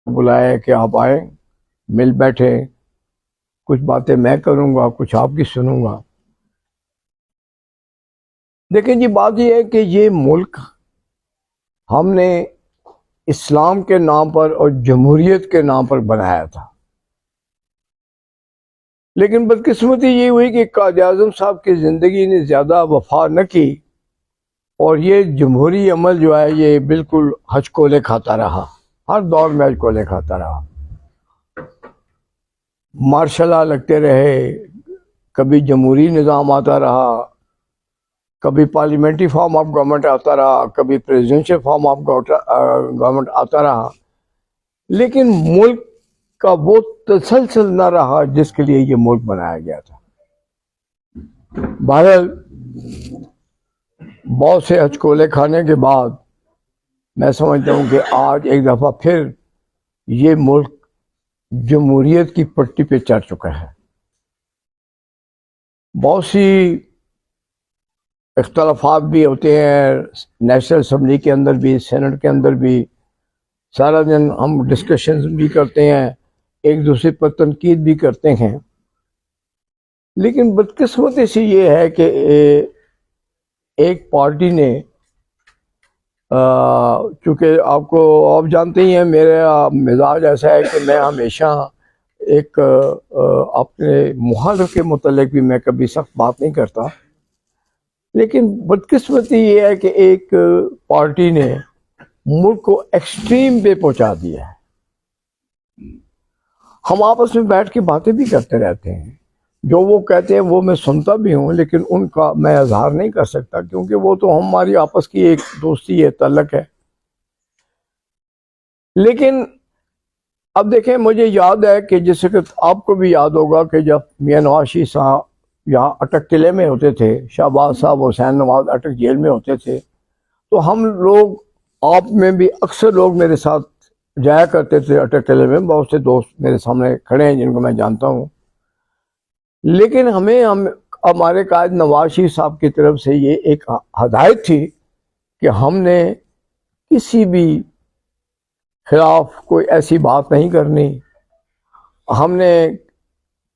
بلایا کہ آپ آئیں، مل بیٹھے، کچھ باتیں میں کروں گا، کچھ آپ کی سنوں گا۔ دیکھیں جی، بات یہ ہے کہ یہ ملک ہم نے اسلام کے نام پر اور جمہوریت کے نام پر بنایا تھا، لیکن بدقسمتی یہ ہوئی کہ قائد اعظم صاحب کی زندگی نے زیادہ وفا نہ کی، اور یہ جمہوری عمل جو ہے یہ بالکل ہچکولے کھاتا رہا، ہر دور میں ہچکولے کھاتا رہا۔ مارشل لا لگتے رہے، کبھی جمہوری نظام آتا رہا، کبھی پارلیمنٹری فارم آف گورنمنٹ آتا رہا، کبھی پریزیڈنشل فارم آف گورنمنٹ آتا رہا، لیکن ملک کا وہ تسلسل نہ رہا جس کے لیے یہ ملک بنایا گیا تھا۔ بہرحال بہت سے ہچکولے کھانے کے بعد میں سمجھتا ہوں کہ آج ایک دفعہ پھر یہ ملک جمہوریت کی پٹی پہ چڑھ چکا ہے۔ بہت سی اختلافات بھی ہوتے ہیں، نیشنل اسمبلی کے اندر بھی، سینٹ کے اندر بھی، سارا دن ہم ڈسکشن بھی کرتے ہیں، ایک دوسرے پر تنقید بھی کرتے ہیں، لیکن بدقسمتی سے یہ ہے کہ ایک پارٹی نے، چونکہ آپ جانتے ہی ہیں میرا مزاج ایسا ہے کہ میں ہمیشہ ایک اپنے مخالف کے متعلق بھی میں کبھی سخت بات نہیں کرتا، لیکن بدقسمتی یہ ہے کہ ایک پارٹی نے ملک کو ایکسٹریم پہ پہنچا دیا ہے۔ ہم آپس میں بیٹھ کے باتیں بھی کرتے رہتے ہیں، جو وہ کہتے ہیں وہ میں سنتا بھی ہوں، لیکن ان کا میں اظہار نہیں کر سکتا، کیونکہ وہ تو ہماری آپس کی ایک دوستی ہے، تعلق ہے۔ لیکن اب دیکھیں، مجھے یاد ہے کہ جیسے کہ آپ کو بھی یاد ہوگا کہ جب میاں نواز شریف صاحب یہاں اٹک قلعے میں ہوتے تھے، شہباز صاحب، حسین نواز اٹک جیل میں ہوتے تھے، تو ہم لوگ، آپ میں بھی اکثر لوگ میرے ساتھ جایا کرتے تھے اٹک قلعے میں، بہت سے دوست میرے سامنے کھڑے ہیں جن کو میں جانتا ہوں، لیکن ہمارے قائد نواز شریف صاحب کی طرف سے یہ ایک ہدایت تھی کہ ہم نے کسی بھی خلاف کوئی ایسی بات نہیں کرنی، ہم نے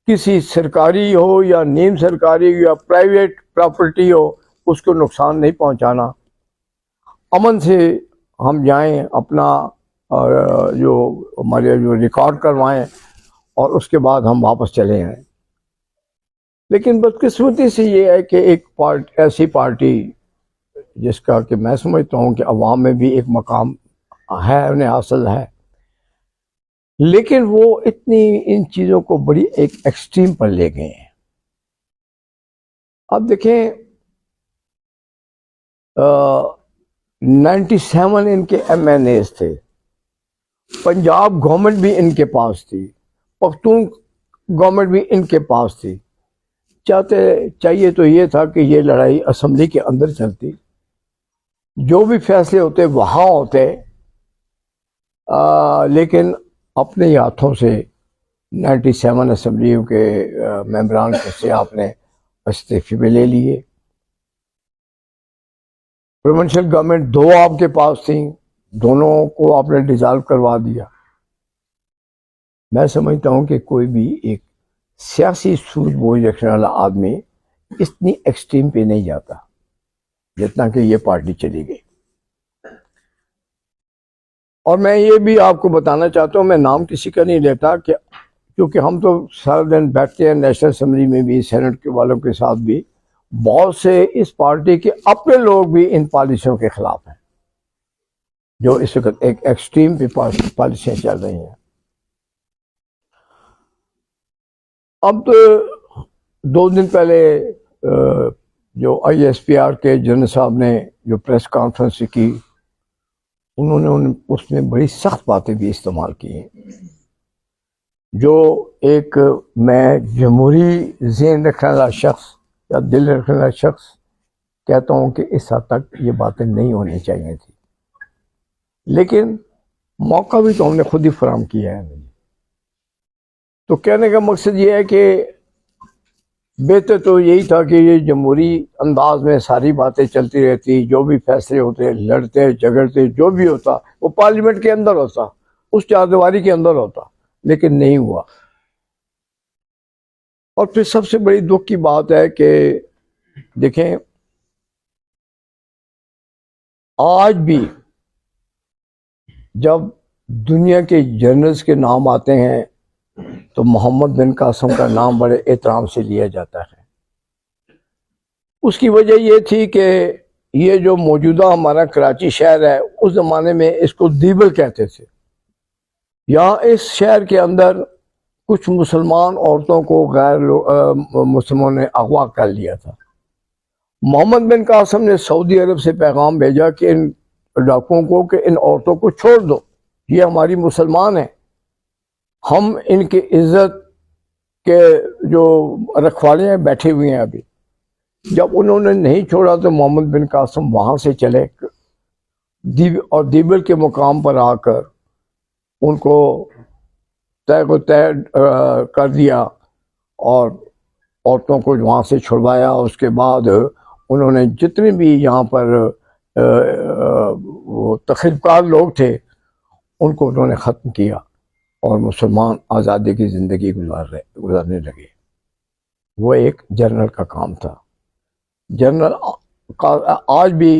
کسی سرکاری ہو یا نیم سرکاری یا پرائیویٹ پراپرٹی ہو اس کو نقصان نہیں پہنچانا، امن سے ہم جائیں، اپنا جو ہمارے جو ریکارڈ کروائیں اور اس کے بعد ہم واپس چلے آئیں۔ لیکن بدقسمتی سے یہ ہے کہ ایک ایسی پارٹی جس کا کہ میں سمجھتا ہوں کہ عوام میں بھی ایک مقام ہے، انہیں حاصل ہے، لیکن وہ اتنی ان چیزوں کو بڑی ایک ایکسٹریم پر لے گئے ہیں۔ اب دیکھیں، 97 ان کے ایم این ایز تھے، پنجاب گورنمنٹ بھی ان کے پاس تھی، پختون گورنمنٹ بھی ان کے پاس تھی، چاہیے تو یہ تھا کہ یہ لڑائی اسمبلی کے اندر چلتی، جو بھی فیصلے ہوتے وہاں ہوتے، لیکن اپنے ہاتھوں سے 97 اسمبلیوں کے ممبران سے آپ نے استعفے میں لے لیے۔ پروونشل گورنمنٹ 2 آپ کے پاس تھیں، دونوں کو آپ نے ڈیزالو کروا دیا۔ میں سمجھتا ہوں کہ کوئی بھی ایک سیاسی سوجھ بوجھ رکھنے والا آدمی اتنی ایکسٹریم پہ نہیں جاتا جتنا کہ یہ پارٹی چلی گئی۔ اور میں یہ بھی آپ کو بتانا چاہتا ہوں، میں نام کسی کا نہیں لیتا، کہ کیونکہ ہم تو سارا دن بیٹھتے ہیں نیشنل اسمبلی میں بھی، سینٹ کے والوں کے ساتھ بھی، بہت سے اس پارٹی کے اپنے لوگ بھی ان پالیسیوں کے خلاف ہیں، جو اس وقت ایک ایکسٹریم پہ پالیسیاں چل رہی ہیں۔ اب تو 2 دن پہلے جو آئی ایس پی آر کے جنرل صاحب نے جو پریس کانفرنس کی، انہوں نے اس میں بڑی سخت باتیں بھی استعمال کی ہیں، جو ایک میں جمہوری ذہن رکھنے والا شخص یا دل رکھنے والا شخص کہتا ہوں کہ اس حد تک یہ باتیں نہیں ہونی چاہیے تھی، لیکن موقع بھی تو ہم نے خود ہی فراہم کیا ہے۔ تو کہنے کا مقصد یہ ہے کہ بہتر تو یہی تھا کہ یہ جمہوری انداز میں ساری باتیں چلتی رہتی، جو بھی فیصلے ہوتے، لڑتے جھگڑتے جو بھی ہوتا وہ پارلیمنٹ کے اندر ہوتا، اس چاردیواری کے اندر ہوتا، لیکن نہیں ہوا۔ اور پھر سب سے بڑی دکھ کی بات ہے کہ دیکھیں آج بھی جب دنیا کے جنرلز کے نام آتے ہیں تو محمد بن قاسم کا نام بڑے احترام سے لیا جاتا ہے۔ اس کی وجہ یہ تھی کہ یہ جو موجودہ ہمارا کراچی شہر ہے، اس زمانے میں اس کو دیبل کہتے تھے۔ یہاں اس شہر کے اندر کچھ مسلمان عورتوں کو غیر مسلموں نے اغوا کر لیا تھا۔ محمد بن قاسم نے سعودی عرب سے پیغام بھیجا کہ ان ڈاکوؤں کو کہ ان عورتوں کو چھوڑ دو، یہ ہماری مسلمان ہیں، ہم ان کی عزت کے جو رکھوالے ہیں بیٹھے ہوئے ہیں ابھی۔ جب انہوں نے نہیں چھوڑا تو محمد بن قاسم وہاں سے چلے اور دیبل کے مقام پر آ کر ان کو طے کر دیا اور عورتوں کو وہاں سے چھڑوایا۔ اس کے بعد انہوں نے جتنے بھی یہاں پر وہ تخریب کار لوگ تھے ان کو انہوں نے ختم کیا اور مسلمان آزادی کی زندگی گزارنے لگے۔ وہ ایک جنرل کا کام تھا۔ جنرل آج بھی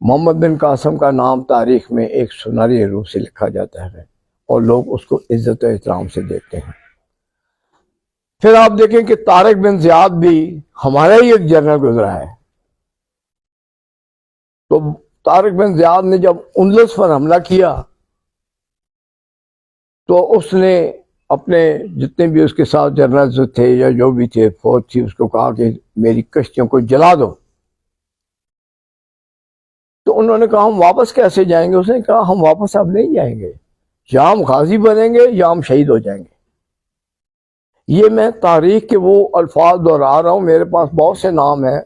محمد بن قاسم کا نام تاریخ میں ایک سنہری حروف سے لکھا جاتا ہے اور لوگ اس کو عزت و احترام سے دیکھتے ہیں۔ پھر آپ دیکھیں کہ طارق بن زیاد بھی ہمارا ہی ایک جنرل گزرا ہے۔ تو طارق بن زیاد نے جب اندلس پر حملہ کیا تو اس نے اپنے جتنے بھی اس کے ساتھ جنرلز تھے یا جو بھی تھے فوج تھی، اس کو کہا کہ میری کشتیوں کو جلا دو۔ تو انہوں نے کہا ہم واپس کیسے جائیں گے؟ اس نے کہا ہم واپس اب نہیں جائیں گے، یا ہم غازی بنیں گے یا ہم شہید ہو جائیں گے۔ یہ میں تاریخ کے وہ الفاظ دہرا رہا ہوں، میرے پاس بہت سے نام ہیں۔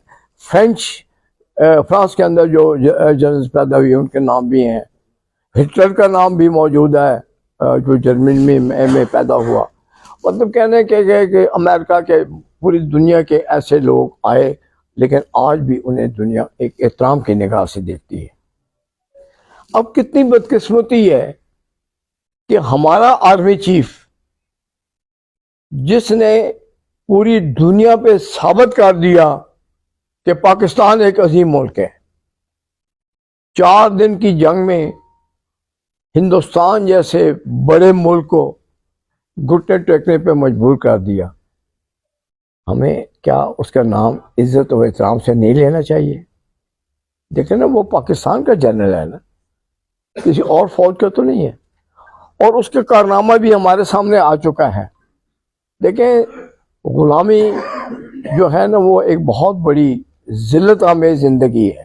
فرانس کے اندر جو جنرلز پیدا ہوئے ان کے نام بھی ہیں، ہٹلر کا نام بھی موجود ہے جو جرمنی میں پیدا ہوا۔ مطلب کہنے کے کہ امریکہ کے پوری دنیا کے ایسے لوگ آئے، لیکن آج بھی انہیں دنیا ایک احترام کی نگاہ سے دیکھتی ہے۔ اب کتنی بدقسمتی ہے کہ ہمارا آرمی چیف جس نے پوری دنیا پہ ثابت کر دیا کہ پاکستان ایک عظیم ملک ہے، 4 دن کی جنگ میں ہندوستان جیسے بڑے ملک کو گھٹنے ٹیکنے پہ مجبور کر دیا۔ ہمیں کیا اس کا نام عزت و احترام سے نہیں لینا چاہیے؟ دیکھیں نا، وہ پاکستان کا جنرل ہے نا، کسی اور فوج کا تو نہیں ہے، اور اس کے کارنامہ بھی ہمارے سامنے آ چکا ہے۔ دیکھیں غلامی جو ہے نا وہ ایک بہت بڑی ذلت آمیز زندگی ہے۔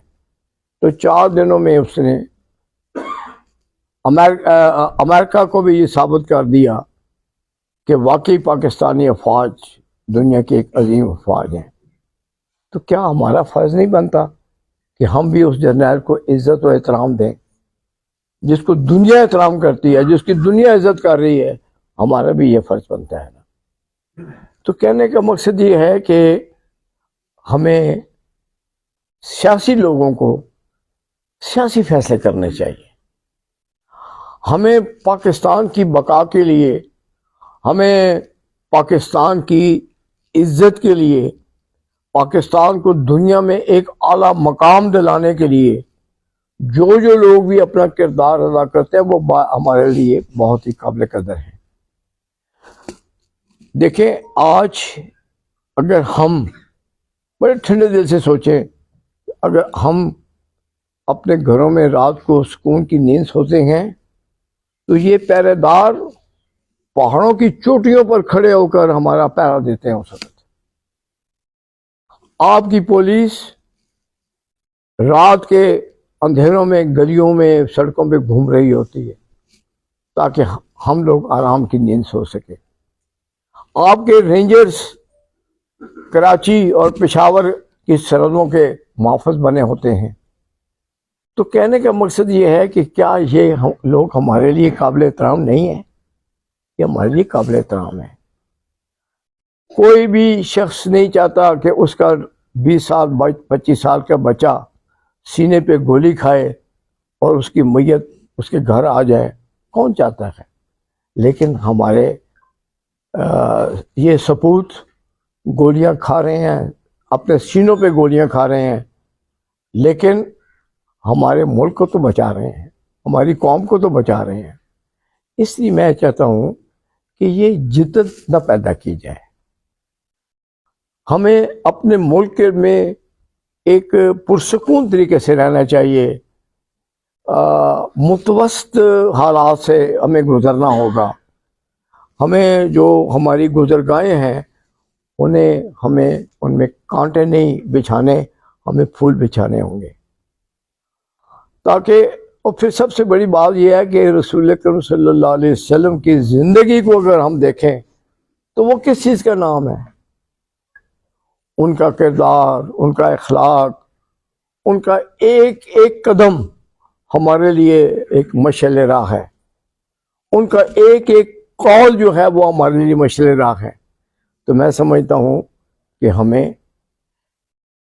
تو 4 دنوں میں اس نے امریکہ کو بھی یہ ثابت کر دیا کہ واقعی پاکستانی افواج دنیا کی ایک عظیم افواج ہیں۔ تو کیا ہمارا فرض نہیں بنتا کہ ہم بھی اس جرنیل کو عزت و احترام دیں؟ جس کو دنیا احترام کرتی ہے، جس کی دنیا عزت کر رہی ہے، ہمارا بھی یہ فرض بنتا ہے نا۔ تو کہنے کا مقصد یہ ہے کہ ہمیں سیاسی لوگوں کو سیاسی فیصلے کرنے چاہیے۔ ہمیں پاکستان کی بقا کے لیے، ہمیں پاکستان کی عزت کے لیے، پاکستان کو دنیا میں ایک اعلیٰ مقام دلانے کے لیے جو لوگ بھی اپنا کردار ادا کرتے ہیں وہ ہمارے لیے بہت ہی قابل قدر ہیں۔ دیکھیں آج اگر ہم بڑے ٹھنڈے دل سے سوچیں، اگر ہم اپنے گھروں میں رات کو سکون کی نیند سوتے ہیں تو یہ پہرے دار پہاڑوں کی چوٹیوں پر کھڑے ہو کر ہمارا پہرا دیتے ہیں۔ اس وقت آپ کی پولیس رات کے اندھیروں میں گلیوں میں سڑکوں پہ گھوم رہی ہوتی ہے تاکہ ہم لوگ آرام کی نیند سو سکیں۔ آپ کے رینجرز کراچی اور پشاور کی سرحدوں کے محافظ بنے ہوتے ہیں۔ تو کہنے کا مقصد یہ ہے کہ کیا یہ لوگ ہمارے لیے قابل احترام نہیں ہیں؟ یہ ہمارے لیے قابل احترام ہے۔ کوئی بھی شخص نہیں چاہتا کہ اس کا 20 سال 25 سال کا بچہ سینے پہ گولی کھائے اور اس کی میت اس کے گھر آ جائے۔ کون چاہتا ہے؟ لیکن ہمارے یہ سپوت گولیاں کھا رہے ہیں، اپنے سینوں پہ گولیاں کھا رہے ہیں، لیکن ہمارے ملک کو تو بچا رہے ہیں، ہماری قوم کو تو بچا رہے ہیں۔ اس لیے میں چاہتا ہوں کہ یہ جدت نہ پیدا کی جائے۔ ہمیں اپنے ملک میں ایک پرسکون طریقے سے رہنا چاہیے، متوسط حالات سے ہمیں گزرنا ہوگا۔ ہمیں جو ہماری گزرگاہیں ہیں ہمیں ان میں کانٹے نہیں بچھانے، ہمیں پھول بچھانے ہوں گے، تاکہ اور پھر سب سے بڑی بات یہ ہے کہ رسول اکرم صلی اللہ علیہ وسلم کی زندگی کو اگر ہم دیکھیں تو وہ کس چیز کا نام ہے؟ ان کا کردار، ان کا اخلاق، ان کا ایک ایک قدم ہمارے لیے ایک مشعل راہ ہے، ان کا ایک ایک قول جو ہے وہ ہمارے لیے مشعل راہ ہے۔ تو میں سمجھتا ہوں کہ ہمیں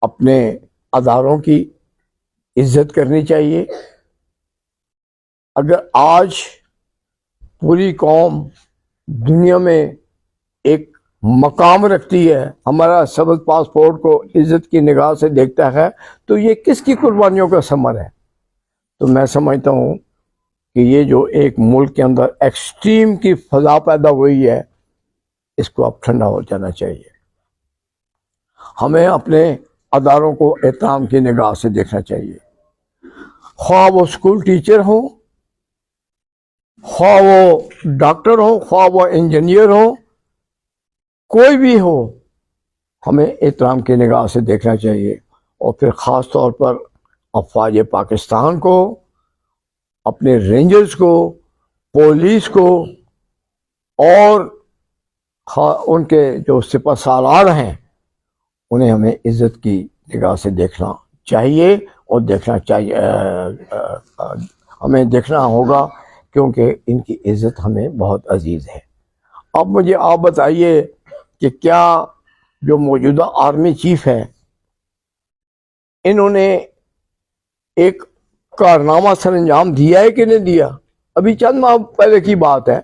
اپنے اداروں کی عزت کرنی چاہیے۔ اگر آج پوری قوم دنیا میں ایک مقام رکھتی ہے، ہمارا سبز پاسپورٹ کو عزت کی نگاہ سے دیکھتا ہے، تو یہ کس کی قربانیوں کا ثمر ہے؟ تو میں سمجھتا ہوں کہ یہ جو ایک ملک کے اندر ایکسٹریم کی فضا پیدا ہوئی ہے، اس کو اب ٹھنڈا ہو جانا چاہیے۔ ہمیں اپنے اداروں کو احترام کی نگاہ سے دیکھنا چاہیے، خواہ وہ اسکول ٹیچر ہوں، خواہ وہ ڈاکٹر ہوں، خواہ وہ انجینئر ہوں، کوئی بھی ہو، ہمیں احترام کی نگاہ سے دیکھنا چاہیے۔ اور پھر خاص طور پر افواج پاکستان کو، اپنے رینجرز کو، پولیس کو، اور ان کے جو سپہ سالار ہیں انہیں ہمیں عزت کی نگاہ سے دیکھنا چاہیے، اور دیکھنا چاہیے، ہمیں دیکھنا ہوگا، کیونکہ ان کی عزت ہمیں بہت عزیز ہے۔ اب مجھے آپ بتائیے کہ کیا جو موجودہ آرمی چیف ہے، انہوں نے ایک کارنامہ سر انجام دیا ہے کہ نہیں دیا؟ ابھی چند ماہ پہلے کی بات ہے،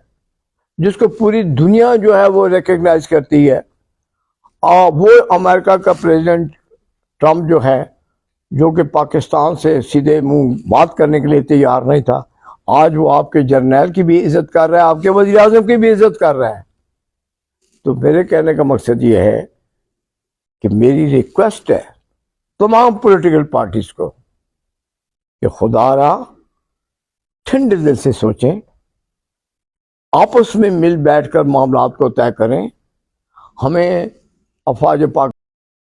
جس کو پوری دنیا جو ہے وہ ریکگنائز کرتی ہے۔ وہ امریکہ کا پریزیڈنٹ ٹرمپ جو ہے، جو کہ پاکستان سے سیدھے منہ بات کرنے کے لیے تیار نہیں تھا، آج وہ آپ کے جرنیل کی بھی عزت کر رہا ہے، آپ کے وزیر اعظم کی بھی عزت کر رہا ہے۔ تو میرے کہنے کا مقصد یہ ہے کہ میری ریکویسٹ ہے تمام پولیٹیکل پارٹیز کو کہ خدا را ٹھنڈے دل سے سوچیں، آپس میں مل بیٹھ کر معاملات کو طے کریں۔ ہمیں افواج پاک